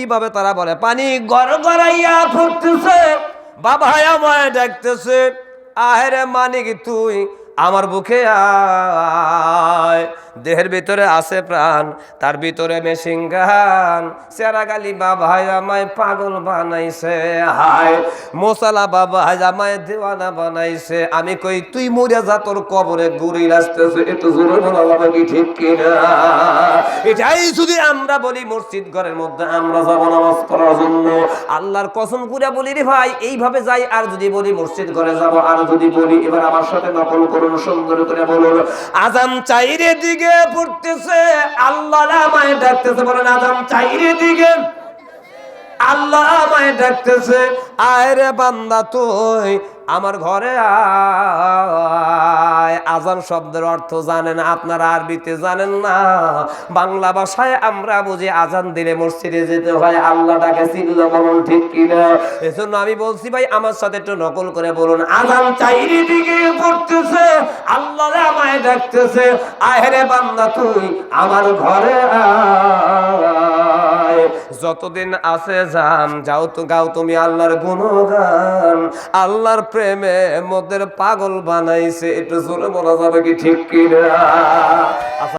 কিভাবে তারা বলে, পানি গড়গড়াইয়া পড়তেছে, বাবা আমায় ডাকতেছে, আহেরে মানিক তুই আমার বুকে আয়। দেহের ভিতরে আছে প্রাণ, তার ভিতরে মেশিন গান, চেরা গালি বাবা আমায় পাগল বানাইছে, হায় মোসালা বাবা আমায় দেওয়ানা বানাইছে। আমি কই তুই মরে যা, তোর কবরে ঘুরি আসতেছে, একটু জোরে বলা বাবা কি ঠিক কিনা? এটাই যদি আমরা বলি মসজিদ ঘরের মধ্যে আমরা যাব নামাজ পড়ার জন্য, আল্লাহর কসম করে বলি রে ভাই এইভাবে যাই। আর যদি বলি মসজিদ ঘরে যাব, আর যদি বলি, এবার আমার সাথে নকল করুন, সুন্দর করে বলুন, আজান চাইরে দিকে পড়তেছে, আল্লাহ আমায় ডাকতেছে, বলেন আজান চাইরে দিকে আল্লাহ আমায় ডাকতেছে, আয় রে বান্দা তুই আমার ঘরে আয়। আজান শব্দের অর্থ জানেন আপনারা, আরবিতে জানেন না, বাংলা ভাষায় আমরা বুঝি আজান দিলে মসজিদে যেতে হয়, আল্লাহ ডাকে, চিল্লা বলুন ঠিক কিনা? এজন্য আমি বলছি ভাই আমার সাথে একটু নকল করে বলুন, আজান চাইরে দিকে পড়তেছে, আল্লাহ আমায় ডাকতেছে, আয় রে বান্দা তুই আমার ঘরে আয়। যতদিন আছে জান যাও তো গাও তুমি আল্লাহর গুণগান, আল্লাহর প্রেমে মোদের পাগল বানাইছে, একটু জোরে বলা যাবে কি ঠিক কিনা?